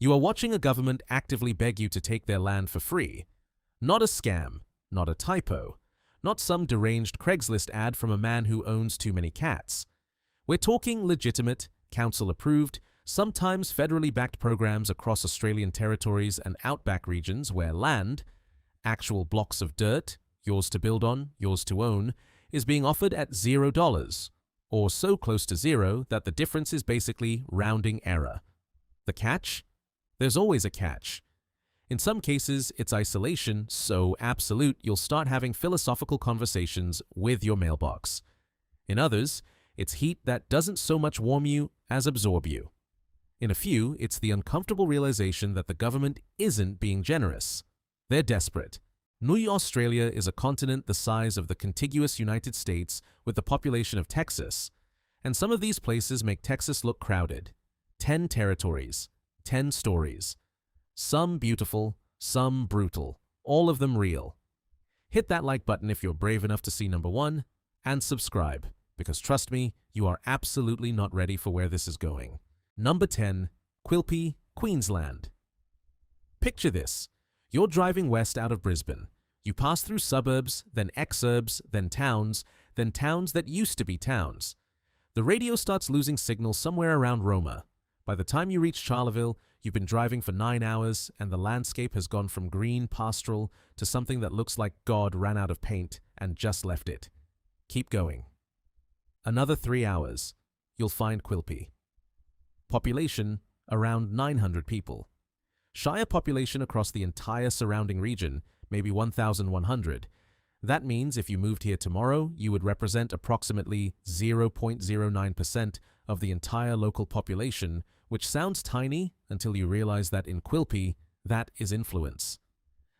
You are watching a government actively beg you to take their land for free. Not a scam, not a typo, not some deranged Craigslist ad from a man who owns too many cats. We're talking legitimate, council-approved, sometimes federally backed programs across Australian territories and outback regions where land, actual blocks of dirt, yours to build on, yours to own, is being offered at $0, or so close to zero that the difference is basically rounding error. The catch? There's always a catch. In some cases, it's isolation so absolute you'll start having philosophical conversations with your mailbox. In others, it's heat that doesn't so much warm you as absorb you. In a few, it's the uncomfortable realization that the government isn't being generous. They're desperate. New Australia is a continent the size of the contiguous United States with the population of Texas, and some of these places make Texas look crowded. 10 territories, 10 stories. Some beautiful, some brutal, all of them real. Hit that like button if you're brave enough to see number 1, and subscribe, because trust me, you are absolutely not ready for where this is going. Number 10, Quilpie, Queensland. Picture this. You're driving west out of Brisbane. You pass through suburbs, then exurbs, then towns that used to be towns. The radio starts losing signal somewhere around Roma. By the time you reach Charleville, you've been driving for 9 hours, and the landscape has gone from green pastoral to something that looks like God ran out of paint and just left it. Keep going. Another 3 hours. You'll find Quilpie. Population, around 900 people. Shire population across the entire surrounding region, maybe 1,100. That means if you moved here tomorrow, you would represent approximately 0.09% of the entire local population, which sounds tiny until you realize that in Quilpie, that is influence.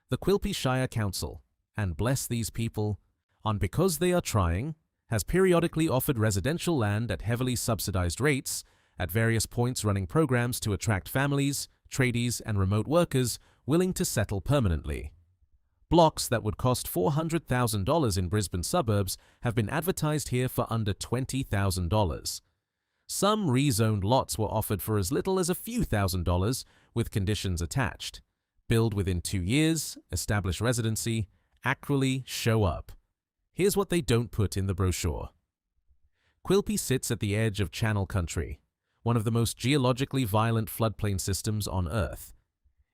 The Quilpie Shire Council, and bless these people, on because they are trying, has periodically offered residential land at heavily subsidized rates, at various points running programs to attract families, tradies, and remote workers willing to settle permanently. Blocks that would cost $400,000 in Brisbane suburbs have been advertised here for under $20,000. Some rezoned lots were offered for as little as a few $1,000s with conditions attached. Build within 2 years, establish residency, actually show up. Here's what they don't put in the brochure. Quilpie sits at the edge of Channel Country, one of the most geologically violent floodplain systems on Earth.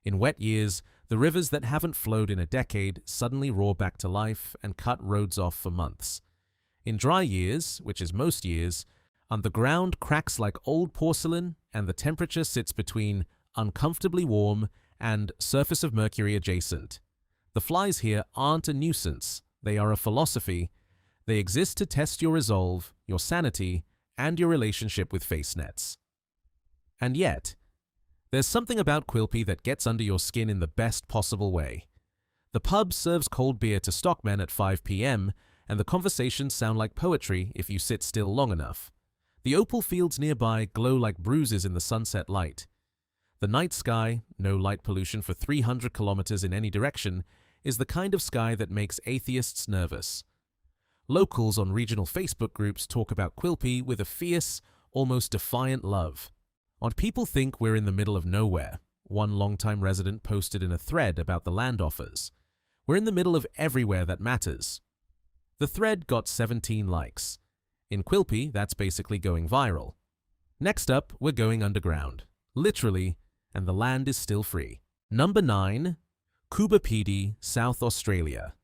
In wet years, the rivers that haven't flowed in a decade suddenly roar back to life and cut roads off for months. In dry years, which is most years, the ground cracks like old porcelain and the temperature sits between uncomfortably warm and surface of mercury adjacent. The flies here aren't a nuisance, they are a philosophy. They exist to test your resolve, your sanity, and your relationship with face nets. And yet, there's something about Quilpie that gets under your skin in the best possible way. The pub serves cold beer to stockmen at 5 p.m., and the conversations sound like poetry if you sit still long enough. The opal fields nearby glow like bruises in the sunset light. The night sky, no light pollution for 300 kilometers in any direction, is the kind of sky that makes atheists nervous. Locals on regional Facebook groups talk about Quilpie with a fierce, almost defiant love. People think we're in the middle of nowhere, one longtime resident posted in a thread about the land offers. We're in the middle of everywhere that matters. The thread got 17 likes. In Quilpie, that's basically going viral. Next up, we're going underground. Literally, and the land is still free. Number 9. Coober Pedy, South Australia.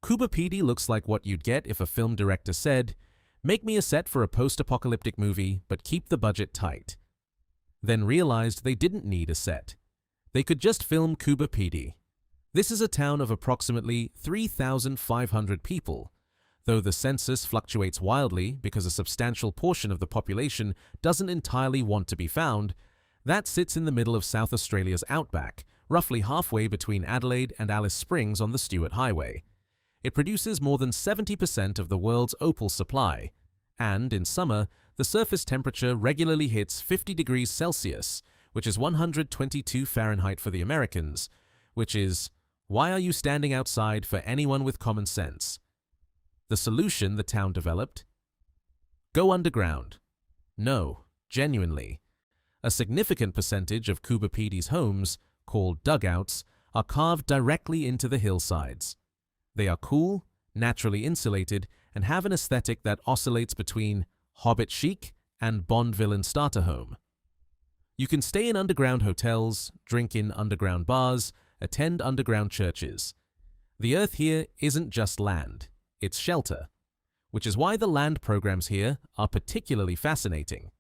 Coober Pedy looks like what you'd get if a film director said, "Make me a set for a post-apocalyptic movie, but keep the budget tight." Then realized they didn't need a set. They could just film Coober Pedy. This is a town of approximately 3,500 people. Though the census fluctuates wildly because a substantial portion of the population doesn't entirely want to be found, that sits in the middle of South Australia's outback, roughly halfway between Adelaide and Alice Springs on the Stuart Highway. It produces more than 70% of the world's opal supply, and in summer, the surface temperature regularly hits 50 degrees Celsius, which is 122 Fahrenheit for the Americans, which is, why are you standing outside for anyone with common sense? The solution the town developed? Go underground. No, genuinely. A significant percentage of Coober Pedy's homes, called dugouts, are carved directly into the hillsides. They are cool, naturally insulated, and have an aesthetic that oscillates between Hobbit chic and Bond villain starter home. You can stay in underground hotels, drink in underground bars, attend underground churches. The earth here isn't just land, it's shelter, which is why the land programs here are particularly fascinating.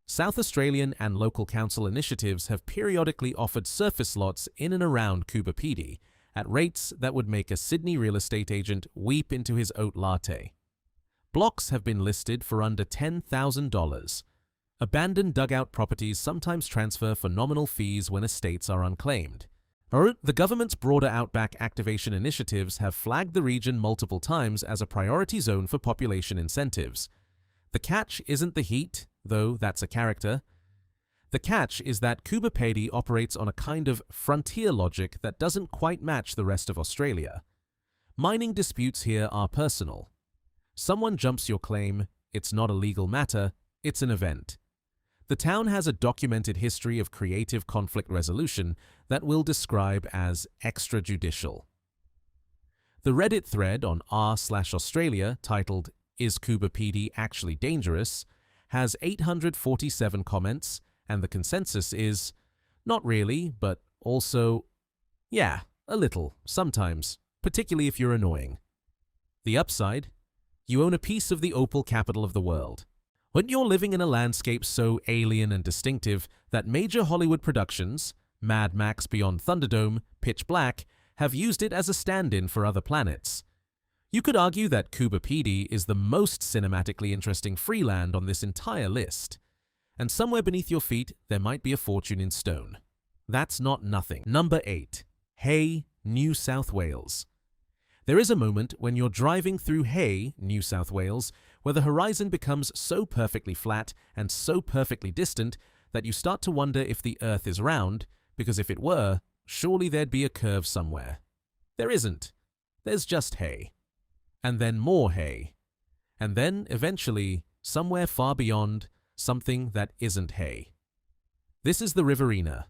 South Australian and local council initiatives have periodically offered surface lots in and around Coober Pedy at rates that would make a Sydney real estate agent weep into his oat latte. Blocks have been listed for under $10,000. Abandoned dugout properties sometimes transfer for nominal fees when estates are unclaimed. The government's broader outback activation initiatives have flagged the region multiple times as a priority zone for population incentives. The catch isn't the heat, though that's a character. The catch is that Coober Pedy operates on a kind of frontier logic that doesn't quite match the rest of Australia. Mining disputes here are personal. Someone jumps your claim, it's not a legal matter, it's an event. The town has a documented history of creative conflict resolution that we'll describe as extrajudicial. The Reddit thread on r/Australia titled "Is Coober Pedy Actually Dangerous?" has 847 comments, and the consensus is, not really, but also, yeah, a little, sometimes, particularly if you're annoying. The upside? You own a piece of the opal capital of the world. When you're living in a landscape so alien and distinctive that major Hollywood productions, Mad Max Beyond Thunderdome, Pitch Black, have used it as a stand-in for other planets. You could argue that Coober Pedy is the most cinematically interesting free land on this entire list. And somewhere beneath your feet, there might be a fortune in stone. That's not nothing. Number 8. Hay, New South Wales. There is a moment when you're driving through Hay, New South Wales, where the horizon becomes so perfectly flat and so perfectly distant that you start to wonder if the Earth is round, because if it were, surely there'd be a curve somewhere. There isn't. There's just hay. And then more hay. And then, eventually, somewhere far beyond, something that isn't hay. This is the Riverina.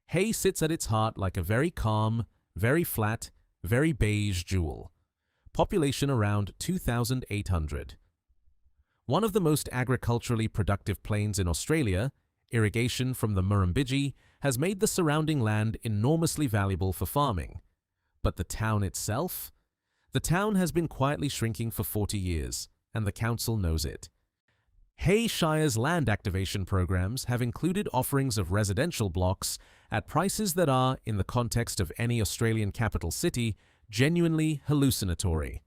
Hay sits at its heart like a very calm, very flat, very beige jewel. Population around 2,800. One of the most agriculturally productive plains in Australia, irrigation from the Murrumbidgee has made the surrounding land enormously valuable for farming. But the town itself? The town has been quietly shrinking for 40 years, and the council knows it. Hay Shire's land activation programs have included offerings of residential blocks at prices that are, in the context of any Australian capital city, genuinely hallucinatory.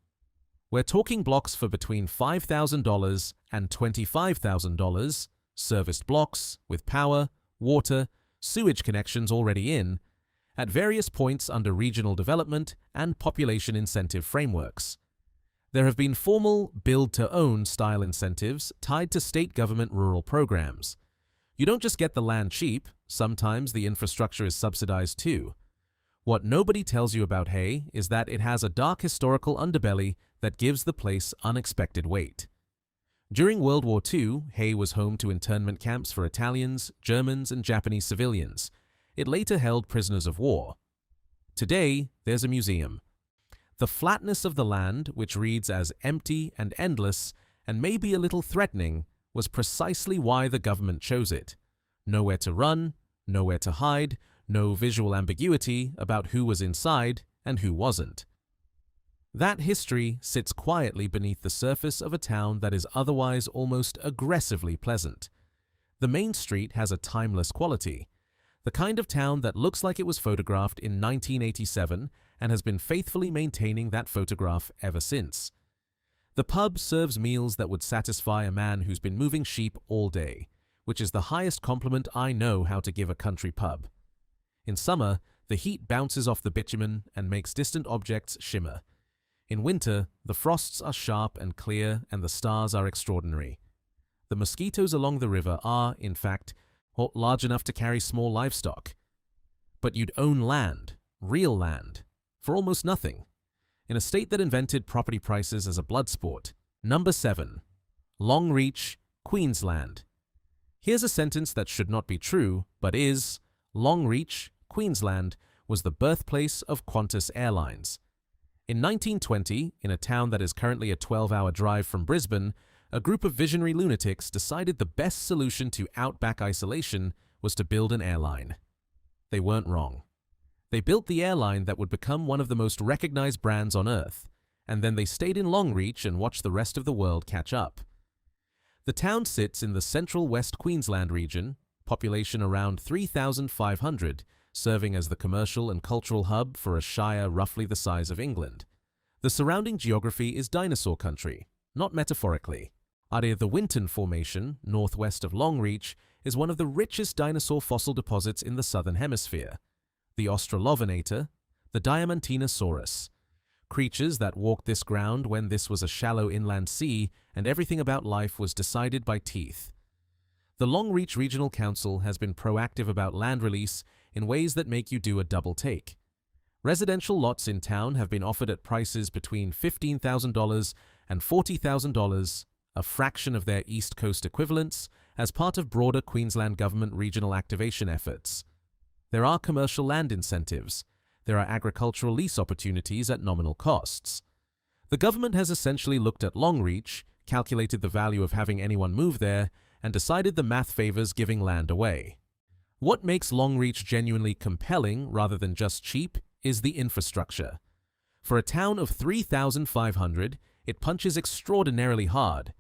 We're talking blocks for between $5,000 and $25,000, serviced blocks with power, water, sewage connections already in, at various points under regional development and population incentive frameworks. There have been formal build-to-own style incentives tied to state government rural programs. You don't just get the land cheap, sometimes the infrastructure is subsidized too. What nobody tells you about Hay is that it has a dark historical underbelly that gives the place unexpected weight. During World War II, Hay was home to internment camps for Italians, Germans, and Japanese civilians. It later held prisoners of war. Today, there's a museum. The flatness of the land, which reads as empty and endless, and maybe a little threatening, was precisely why the government chose it. Nowhere to run, nowhere to hide, no visual ambiguity about who was inside and who wasn't. That history sits quietly beneath the surface of a town that is otherwise almost aggressively pleasant. The main street has a timeless quality, the kind of town that looks like it was photographed in 1987 and has been faithfully maintaining that photograph ever since. The pub serves meals that would satisfy a man who's been moving sheep all day, which is the highest compliment I know how to give a country pub. In summer, the heat bounces off the bitumen and makes distant objects shimmer. In winter, the frosts are sharp and clear and the stars are extraordinary. The mosquitoes along the river are, in fact, large enough to carry small livestock. But you'd own land, real land, for almost nothing, in a state that invented property prices as a blood sport. Number 7. Longreach, Queensland. Here's a sentence that should not be true, but is: Longreach, Queensland, was the birthplace of Qantas Airlines. In 1920, in a town that is currently a 12-hour drive from Brisbane, a group of visionary lunatics decided the best solution to outback isolation was to build an airline. They weren't wrong. They built the airline that would become one of the most recognized brands on Earth, and then they stayed in Longreach and watched the rest of the world catch up. The town sits in the central West Queensland region, population around 3,500, serving as the commercial and cultural hub for a shire roughly the size of England. The surrounding geography is dinosaur country, not metaphorically. The Winton Formation, northwest of Longreach, is one of the richest dinosaur fossil deposits in the southern hemisphere. The Australovenator, the Diamantinosaurus, creatures that walked this ground when this was a shallow inland sea and everything about life was decided by teeth. The Longreach Regional Council has been proactive about land release in ways that make you do a double take. Residential lots in town have been offered at prices between $15,000 and $40,000, a fraction of their East Coast equivalents, as part of broader Queensland government regional activation efforts. There are commercial land incentives. There are agricultural lease opportunities at nominal costs. The government has essentially looked at Longreach, calculated the value of having anyone move there, and decided the math favors giving land away. What makes Longreach genuinely compelling rather than just cheap is the infrastructure. For a town of 3,500, it punches extraordinarily hard.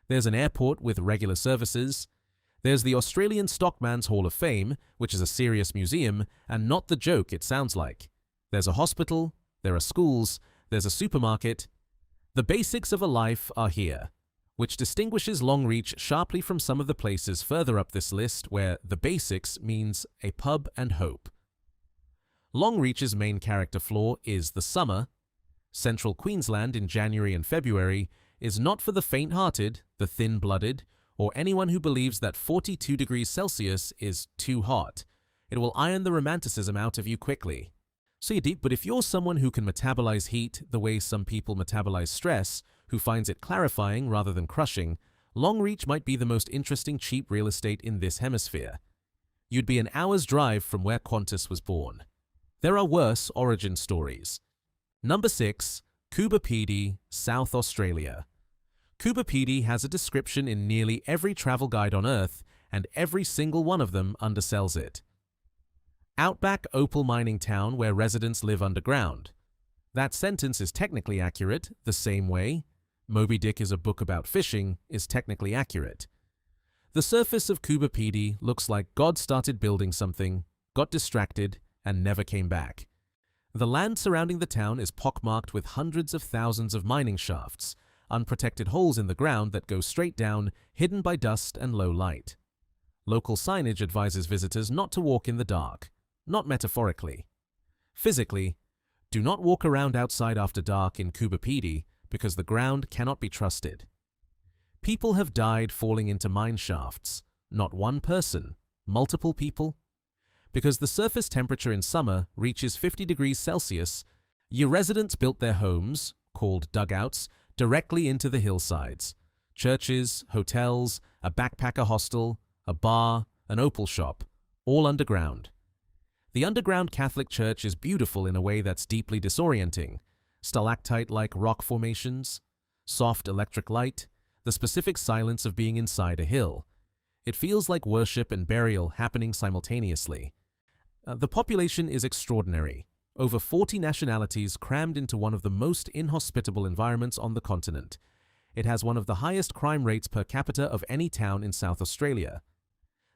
There's an airport with regular services. There's the Australian Stockman's Hall of Fame, which is a serious museum, and not the joke it sounds like. There's a hospital, there are schools, there's a supermarket. The basics of a life are here, which distinguishes Longreach sharply from some of the places further up this list where the basics means a pub and hope. Longreach's main character flaw is the summer. Central Queensland in January and February is not for the faint-hearted, the thin-blooded, or anyone who believes that 42 degrees Celsius is too hot. It will iron the romanticism out of you quickly. So you're deep, but if you're someone who can metabolize heat the way some people metabolize stress, who finds it clarifying rather than crushing, Longreach might be the most interesting cheap real estate in this hemisphere. You'd be an hour's drive from where Qantas was born. There are worse origin stories. Number 6. Coober Pedy, South Australia. Coober Pedy has a description in nearly every travel guide on Earth, and every single one of them undersells it. Outback opal mining town where residents live underground. That sentence is technically accurate, the same way Moby Dick is a book about fishing is technically accurate. The surface of Coober Pedy looks like God started building something, got distracted, and never came back. The land surrounding the town is pockmarked with hundreds of thousands of mining shafts, unprotected holes in the ground that go straight down, hidden by dust and low light. Local signage advises visitors not to walk in the dark, not metaphorically. Physically, do not walk around outside after dark in Coober Pedy because the ground cannot be trusted. People have died falling into mine shafts, not one person, multiple people. Because the surface temperature in summer reaches 50 degrees Celsius, your residents built their homes, called dugouts, directly into the hillsides. Churches, hotels, a backpacker hostel, a bar, an opal shop, all underground. The underground Catholic Church is beautiful in a way that's deeply disorienting. Stalactite-like rock formations, soft electric light, the specific silence of being inside a hill. It feels like worship and burial happening simultaneously. The population is extraordinary. Over 40 nationalities crammed into one of the most inhospitable environments on the continent. It has one of the highest crime rates per capita of any town in South Australia.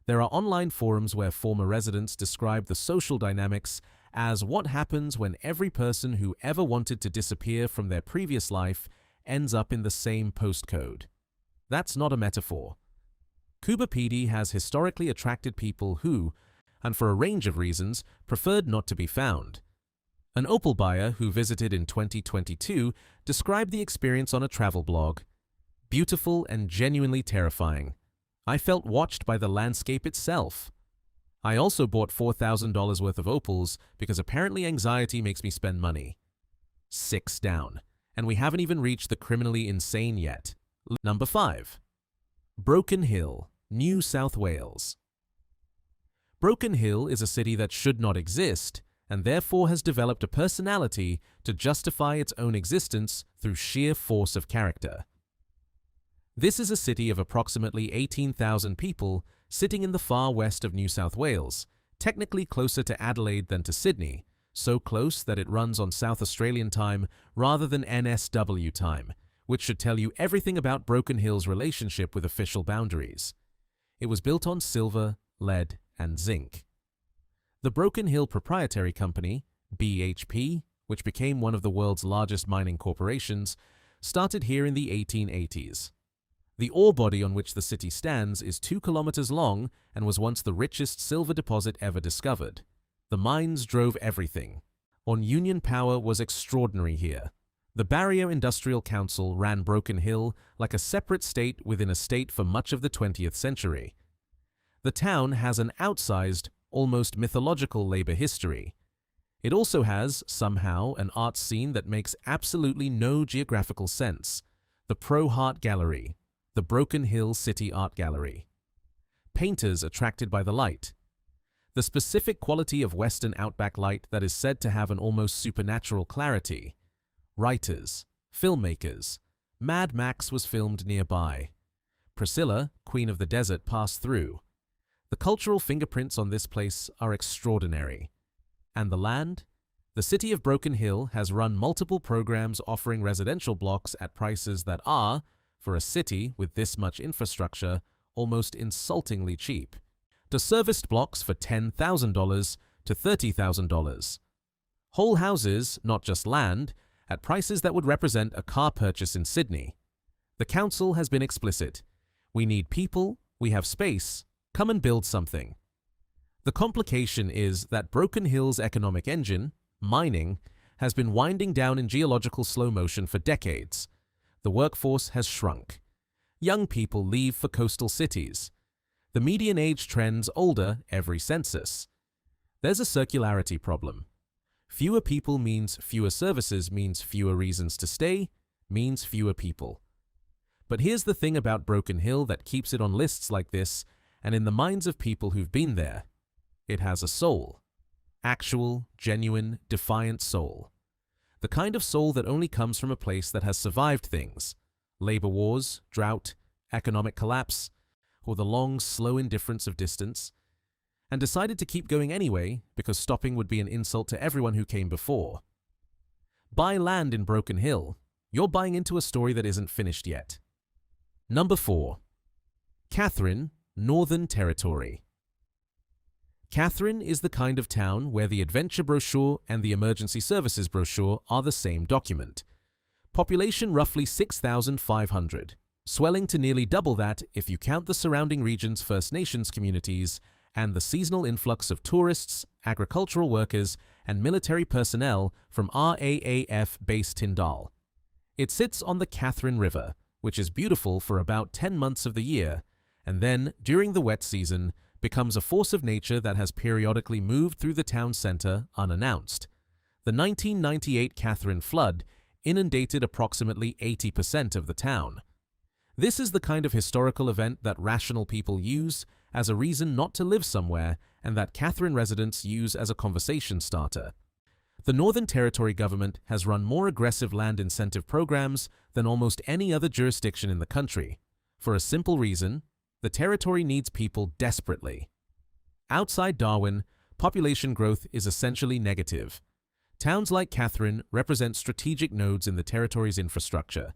There are online forums where former residents describe the social dynamics as what happens when every person who ever wanted to disappear from their previous life ends up in the same postcode. That's not a metaphor. Coober Pedy has historically attracted people who, and for a range of reasons, preferred not to be found. An opal buyer who visited in 2022 described the experience on a travel blog. Beautiful and genuinely terrifying. I felt watched by the landscape itself. I also bought $4,000 worth of opals because apparently anxiety makes me spend money. 6 down. And we haven't even reached the criminally insane yet. Number 5. Broken Hill, New South Wales. Broken Hill is a city that should not exist and therefore has developed a personality to justify its own existence through sheer force of character. This is a city of approximately 18,000 people sitting in the far west of New South Wales, technically closer to Adelaide than to Sydney, so close that it runs on South Australian time rather than NSW time, which should tell you everything about Broken Hill's relationship with official boundaries. It was built on silver, lead, and zinc. The Broken Hill Proprietary Company, BHP, which became one of the world's largest mining corporations, started here in the 1880s. The ore body on which the city stands is 2 kilometers long and was once the richest silver deposit ever discovered. The mines drove everything. Union power was extraordinary here. The Barrier Industrial Council ran Broken Hill like a separate state within a state for much of the 20th century. The town has an outsized, almost mythological labor history. It also has, somehow, an art scene that makes absolutely no geographical sense. The Pro Art Gallery, the Broken Hill City Art Gallery. Painters attracted by the light. The specific quality of Western outback light that is said to have an almost supernatural clarity. Writers, filmmakers. Mad Max was filmed nearby. Priscilla, Queen of the Desert, passed through. The cultural fingerprints on this place are extraordinary. And the land? The city of Broken Hill has run multiple programs offering residential blocks at prices that are, for a city with this much infrastructure, almost insultingly cheap. To serviced blocks for $10,000 to $30,000. Whole houses, not just land, at prices that would represent a car purchase in Sydney. The council has been explicit. We need people, we have space, come and build something. The complication is that Broken Hill's economic engine, mining, has been winding down in geological slow motion for decades. The workforce has shrunk. Young people leave for coastal cities. The median age trends older every census. There's a circularity problem. Fewer people means fewer services means fewer reasons to stay, means fewer people. But here's the thing about Broken Hill that keeps it on lists like this and in the minds of people who've been there. It has a soul. Actual, genuine, defiant soul. The kind of soul that only comes from a place that has survived things. Labor wars, drought, economic collapse, or the long, slow indifference of distance, and decided to keep going anyway because stopping would be an insult to everyone who came before. Buy land in Broken Hill. You're buying into a story that isn't finished yet. Number 4. Katherine, Northern Territory. Katherine is the kind of town where the adventure brochure and the emergency services brochure are the same document. Population roughly 6,500, swelling to nearly double that if you count the surrounding region's First Nations communities and the seasonal influx of tourists, agricultural workers, and military personnel from RAAF base Tyndall. It sits on the Katherine River, which is beautiful for about 10 months of the year, and then, during the wet season, becomes a force of nature that has periodically moved through the town centre unannounced. The 1998 Katherine flood inundated approximately 80% of the town. This is the kind of historical event that rational people use as a reason not to live somewhere and that Katherine residents use as a conversation starter. The Northern Territory government has run more aggressive land incentive programs than almost any other jurisdiction in the country, for a simple reason: the territory needs people desperately. Outside Darwin, population growth is essentially negative. Towns like Katherine represent strategic nodes in the territory's infrastructure.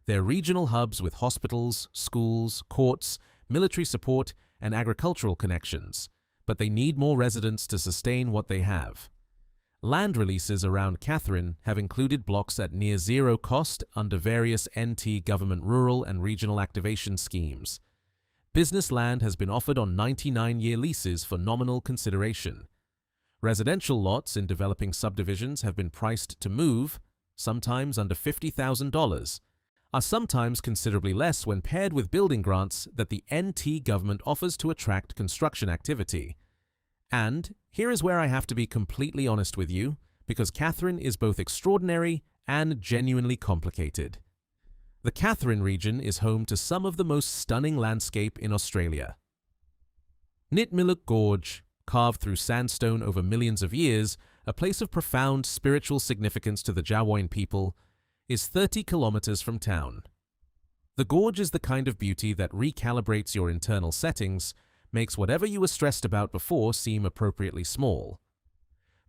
They're regional hubs with hospitals, schools, courts, military support, and agricultural connections, but they need more residents to sustain what they have. Land releases around Katherine have included blocks at near zero cost under various NT government rural and regional activation schemes. Business land has been offered on 99-year leases for nominal consideration. Residential lots in developing subdivisions have been priced to move, sometimes under $50,000, are sometimes considerably less when paired with building grants that the NT government offers to attract construction activity. And here is where I have to be completely honest with you, because Katherine is both extraordinary and genuinely complicated. The Katherine region is home to some of the most stunning landscape in Australia. Nitmiluk Gorge, carved through sandstone over millions of years, a place of profound spiritual significance to the Jawoyn people, is 30 kilometers from town. The gorge is the kind of beauty that recalibrates your internal settings, makes whatever you were stressed about before seem appropriately small.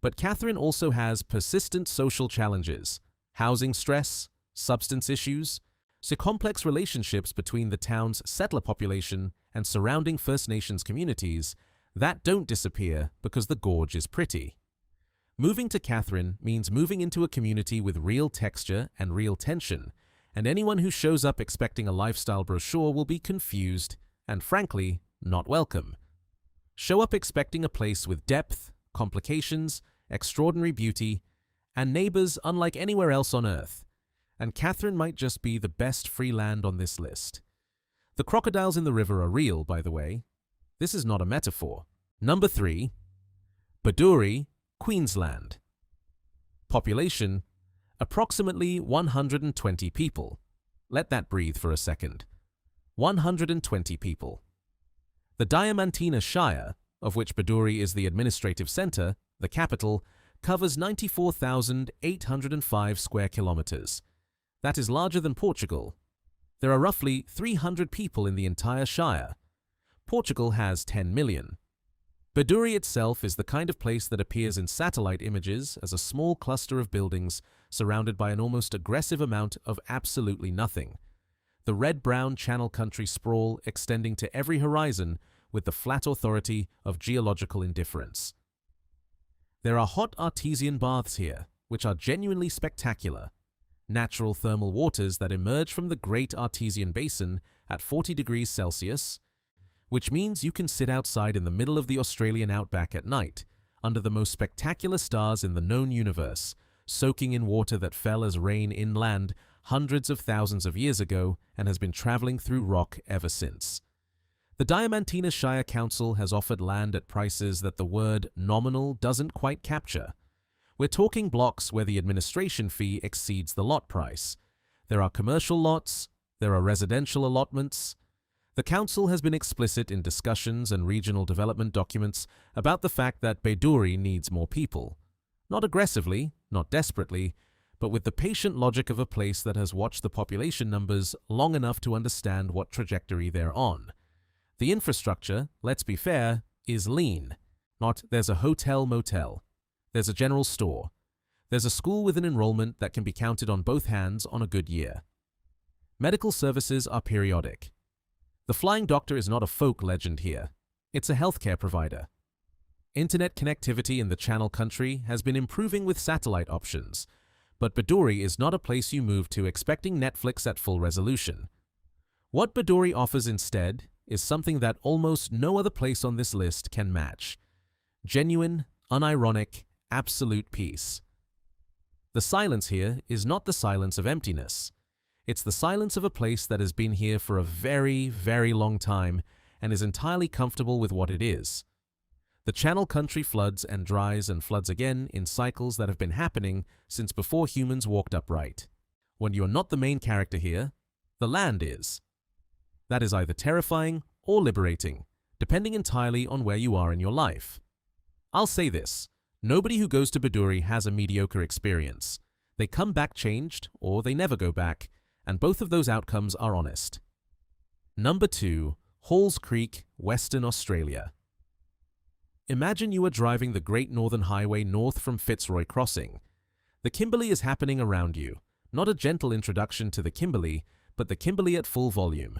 But Katherine also has persistent social challenges, housing stress, substance issues, so complex relationships between the town's settler population and surrounding First Nations communities that don't disappear because the gorge is pretty. Moving to Katherine means moving into a community with real texture and real tension, and anyone who shows up expecting a lifestyle brochure will be confused and, frankly, not welcome. Show up expecting a place with depth, complications, extraordinary beauty, and neighbors unlike anywhere else on Earth, and Katherine might just be the best free land on this list. The crocodiles in the river are real, by the way. This is not a metaphor. Number 3. Bedourie, Queensland. Population, approximately 120 people. Let that breathe for a second. 120 people. The Diamantina Shire, of which Bedourie is the administrative centre, the capital, covers 94,805 square kilometres. That is larger than Portugal. There are roughly 300 people in the entire shire. Portugal has 10 million. Bedourie itself is the kind of place that appears in satellite images as a small cluster of buildings surrounded by an almost aggressive amount of absolutely nothing. The red-brown Channel Country sprawl extending to every horizon with the flat authority of geological indifference. There are hot artesian baths here, which are genuinely spectacular. Natural thermal waters that emerge from the Great Artesian Basin at 40 degrees Celsius, which means you can sit outside in the middle of the Australian outback at night, under the most spectacular stars in the known universe, soaking in water that fell as rain inland hundreds of thousands of years ago and has been travelling through rock ever since. The Diamantina Shire Council has offered land at prices that the word nominal doesn't quite capture. We're talking blocks where the administration fee exceeds the lot price. There are commercial lots, there are residential allotments. The council has been explicit in discussions and regional development documents about the fact that Bedourie needs more people. Not aggressively, not desperately, but with the patient logic of a place that has watched the population numbers long enough to understand what trajectory they're on. The infrastructure, let's be fair, is lean. Not there's a hotel-motel. There's a general store. There's a school with an enrollment that can be counted on both hands on a good year. Medical services are periodic. The Flying Doctor is not a folk legend here. It's a healthcare provider. Internet connectivity in the Channel Country has been improving with satellite options, but Bedourie is not a place you move to expecting Netflix at full resolution. What Bedourie offers instead is something that almost no other place on this list can match. Genuine, unironic, absolute peace. The silence here is not the silence of emptiness. It's the silence of a place that has been here for a very, very long time and is entirely comfortable with what it is. The Channel Country floods and dries and floods again in cycles that have been happening since before humans walked upright. When you're not the main character here, the land is. That is either terrifying or liberating, depending entirely on where you are in your life. I'll say this, nobody who goes to Bedourie has a mediocre experience. They come back changed, or they never go back, and both of those outcomes are honest. Number 2, Halls Creek, Western Australia. Imagine you are driving the Great Northern Highway north from Fitzroy Crossing. The Kimberley is happening around you, not a gentle introduction to the Kimberley, but the Kimberley at full volume.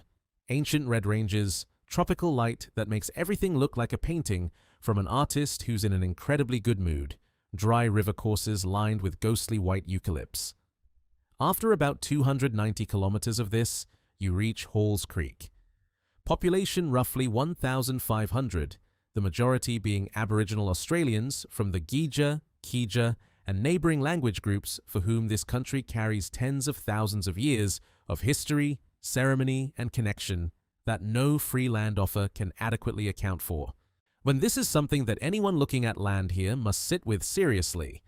Ancient red ranges, tropical light that makes everything look like a painting from an artist who's in an incredibly good mood, dry river courses lined with ghostly white eucalypts. After about 290 kilometers of this, you reach Halls Creek. Population roughly 1,500, the majority being Aboriginal Australians from the Gija, Kija, and neighbouring language groups for whom this country carries tens of thousands of years of history, ceremony, and connection that no free land offer can adequately account for. When this is something that anyone looking at land here must sit with seriously.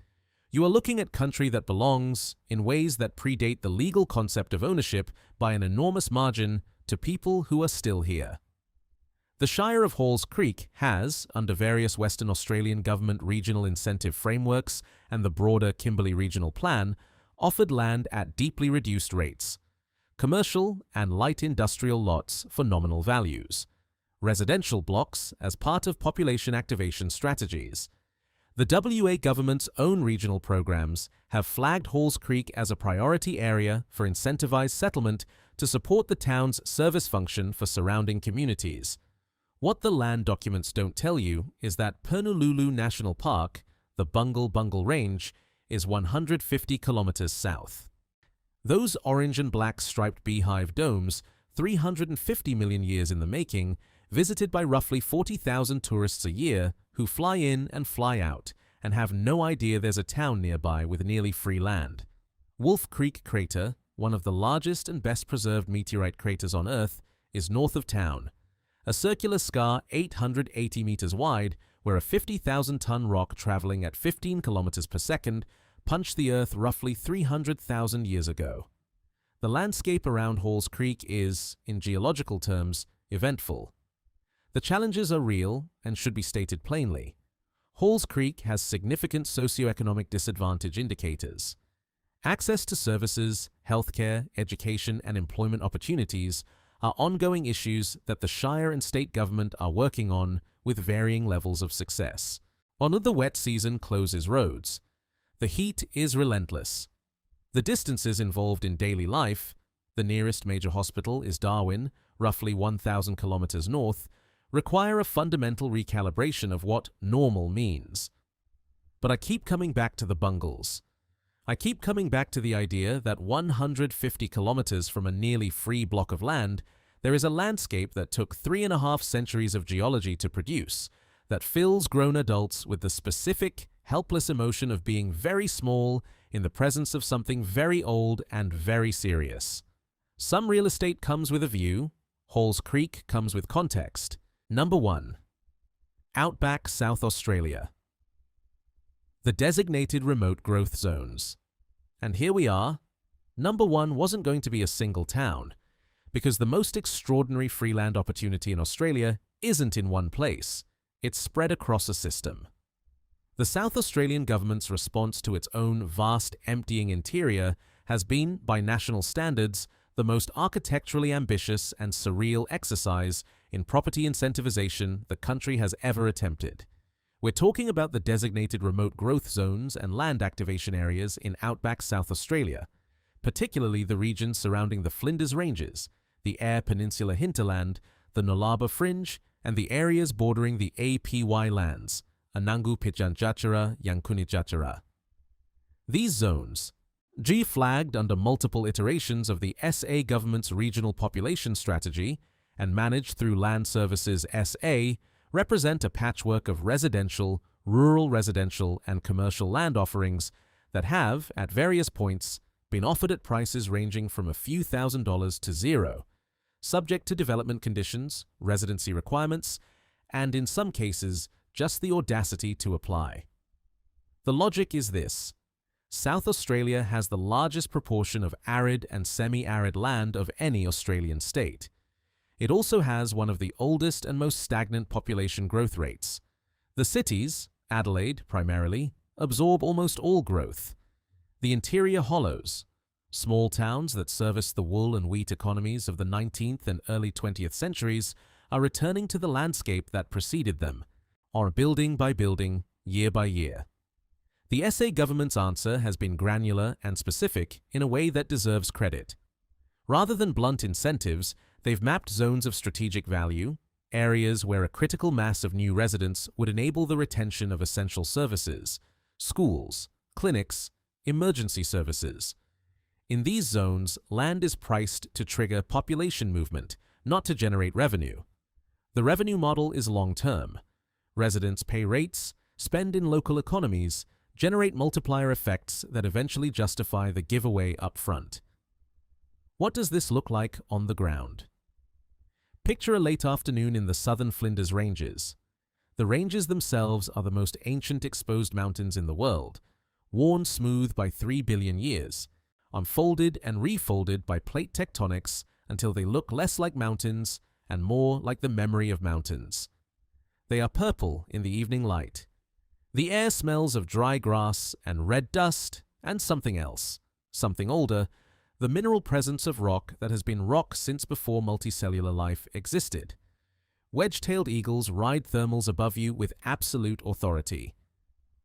You are looking at country that belongs, in ways that predate the legal concept of ownership by an enormous margin, to people who are still here. The Shire of Halls Creek has, under various Western Australian government regional incentive frameworks and the broader Kimberley Regional Plan, offered land at deeply reduced rates, commercial and light industrial lots for nominal values, residential blocks as part of population activation strategies. The WA government's own regional programs have flagged Halls Creek as a priority area for incentivized settlement to support the town's service function for surrounding communities. What the land documents don't tell you is that Pernululu National Park, the Bungle Range, is 150 kilometers south. Those orange and black striped beehive domes, 350 million years in the making, visited by roughly 40,000 tourists a year who fly in and fly out and have no idea there's a town nearby with nearly free land. Wolf Creek Crater, one of the largest and best preserved meteorite craters on Earth, is north of town, a circular scar 880 meters wide where a 50,000-ton rock traveling at 15 kilometers per second punched the Earth roughly 300,000 years ago. The landscape around Halls Creek is, in geological terms, eventful. The challenges are real and should be stated plainly. Halls Creek has significant socioeconomic disadvantage indicators. Access to services, healthcare, education, and employment opportunities are ongoing issues that the Shire and state government are working on with varying levels of success. The wet season closes roads. The heat is relentless. The distances involved in daily life, the nearest major hospital is Darwin, roughly 1,000 kilometers north, require a fundamental recalibration of what normal means. But I keep coming back to the bungles. I keep coming back to the idea that 150 kilometers from a nearly free block of land, there is a landscape that took 3.5 centuries of geology to produce, that fills grown adults with the specific, helpless emotion of being very small in the presence of something very old and very serious. Some real estate comes with a view. Halls Creek comes with context. Number 1. Outback South Australia. The designated remote growth zones. And here we are. Number 1 wasn't going to be a single town, because the most extraordinary free land opportunity in Australia isn't in one place. It's spread across a system. The South Australian government's response to its own vast emptying interior has been, by national standards, the most architecturally ambitious and surreal exercise in property incentivization the country has ever attempted. We're talking about the designated remote growth zones and land activation areas in Outback South Australia, particularly the regions surrounding the Flinders Ranges, the Eyre Peninsula hinterland, the Nullarbor Fringe, and the areas bordering the APY lands, Anangu Pitjantjatjara, Yankunytjatjara. These zones, G-flagged under multiple iterations of the SA government's regional population strategy and managed through Land Services SA, represent a patchwork of residential, rural residential, and commercial land offerings that have, at various points, been offered at prices ranging from a few $1,000s to zero, subject to development conditions, residency requirements, and in some cases, just the audacity to apply. The logic is this. South Australia has the largest proportion of arid and semi-arid land of any Australian state. It also has one of the oldest and most stagnant population growth rates. The cities, Adelaide primarily, absorb almost all growth. The interior hollows, small towns that service the wool and wheat economies of the 19th and early 20th centuries, are returning to the landscape that preceded them, or building by building, year by year. The SA government's answer has been granular and specific in a way that deserves credit. Rather than blunt incentives, they've mapped zones of strategic value, areas where a critical mass of new residents would enable the retention of essential services, schools, clinics, emergency services. In these zones, land is priced to trigger population movement, not to generate revenue. The revenue model is long-term. Residents pay rates, spend in local economies, generate multiplier effects that eventually justify the giveaway up front. What does this look like on the ground? Picture a late afternoon in the southern Flinders Ranges. The ranges themselves are the most ancient exposed mountains in the world, worn smooth by 3 billion years, unfolded and refolded by plate tectonics until they look less like mountains and more like the memory of mountains. They are purple in the evening light. The air smells of dry grass and red dust and something else, something older, the mineral presence of rock that has been rock since before multicellular life existed. Wedge-tailed eagles ride thermals above you with absolute authority.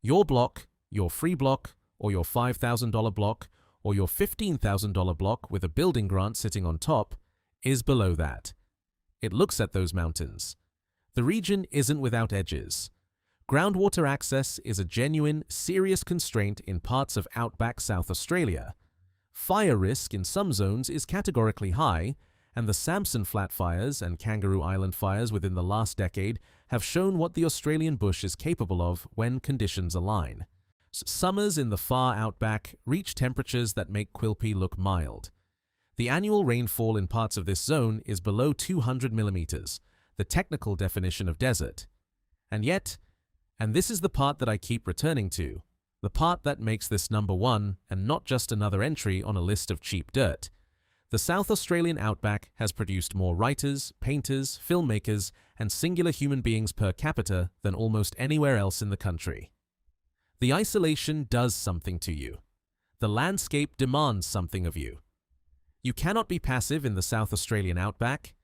Your block, your free block, or your $5,000 block, or your $15,000 block with a building grant sitting on top, is below that. It looks at those mountains. The region isn't without edges. Groundwater access is a genuine, serious constraint in parts of Outback South Australia. Fire risk in some zones is categorically high, and the Samson Flat fires and Kangaroo Island fires within the last decade have shown what the Australian bush is capable of when conditions align. Summers in the far outback reach temperatures that make Quilpie look mild. The annual rainfall in parts of this zone is below 200 millimeters, the technical definition of desert. And yet, and this is the part that I keep returning to, the part that makes this number one and not just another entry on a list of cheap dirt, the South Australian outback has produced more writers, painters, filmmakers, and singular human beings per capita than almost anywhere else in the country. The isolation does something to you. The landscape demands something of you. You cannot be passive in the South Australian outback.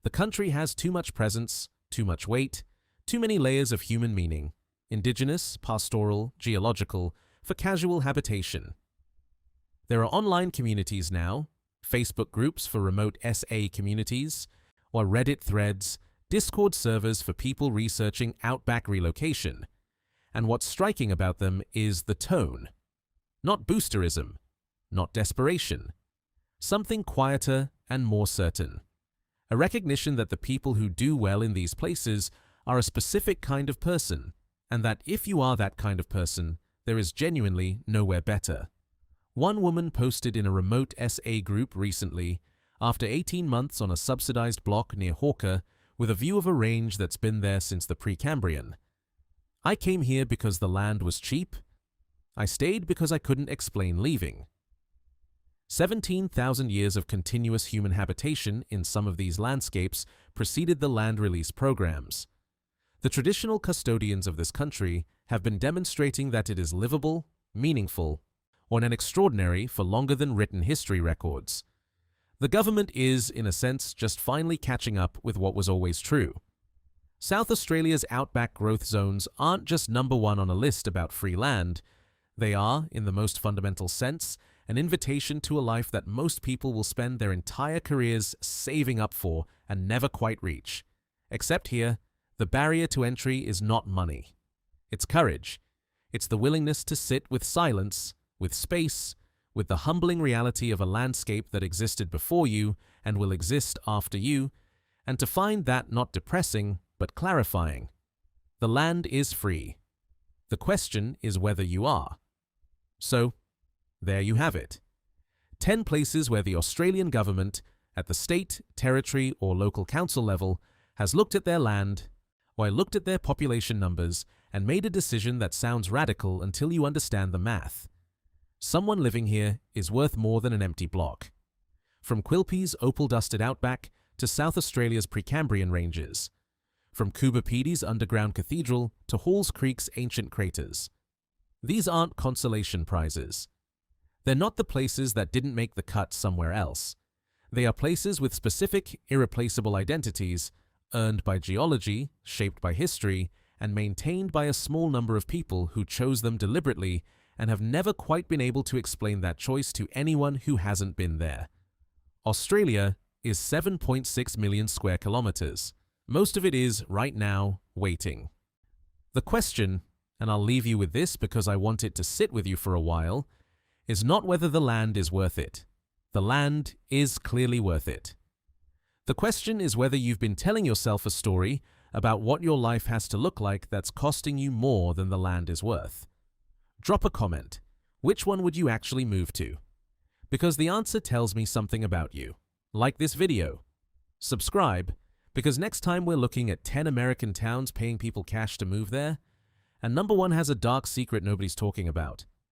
The country has too much presence, too much weight, too many layers of human meaning, indigenous, pastoral, geological, for casual habitation. There are online communities now, Facebook groups for remote SA communities, or Reddit threads, Discord servers for people researching outback relocation. And what's striking about them is the tone. Not boosterism, not desperation. Something quieter and more certain. A recognition that the people who do well in these places are a specific kind of person, and that if you are that kind of person, there is genuinely nowhere better. One woman posted in a remote SA group recently, after 18 months on a subsidised block near Hawker, with a view of a range that's been there since the Precambrian. I came here because the land was cheap. I stayed because I couldn't explain leaving. 17,000 years of continuous human habitation in some of these landscapes preceded the land release programs. The traditional custodians of this country have been demonstrating that it is livable, meaningful, or an extraordinary for longer than written history records. The government is, in a sense, just finally catching up with what was always true. South Australia's outback growth zones aren't just number one on a list about free land. They are, in the most fundamental sense, an invitation to a life that most people will spend their entire careers saving up for and never quite reach. Except here, the barrier to entry is not money. It's courage. It's the willingness to sit with silence, with space, with the humbling reality of a landscape that existed before you and will exist after you, and to find that not depressing, but clarifying. The land is free. The question is whether you are. So, there you have it. 10 places where the Australian government, at the state, territory, or local council level, has looked at their land, or looked at their population numbers, and made a decision that sounds radical until you understand the math. Someone living here is worth more than an empty block. From Quilpie's opal-dusted outback to South Australia's Precambrian ranges. From Coober Pedy's underground cathedral to Halls Creek's ancient craters. These aren't consolation prizes. They're not the places that didn't make the cut somewhere else. They are places with specific, irreplaceable identities, earned by geology, shaped by history, and maintained by a small number of people who chose them deliberately and have never quite been able to explain that choice to anyone who hasn't been there. Australia is 7.6 million square kilometers. Most of it is, right now, waiting. The question, and I'll leave you with this because I want it to sit with you for a while, is not whether the land is worth it. The land is clearly worth it. The question is whether you've been telling yourself a story about what your life has to look like that's costing you more than the land is worth. Drop a comment. Which one would you actually move to? Because the answer tells me something about you. Like this video. Subscribe, because next time we're looking at 10 American towns paying people cash to move there, and number one has a dark secret nobody's talking about.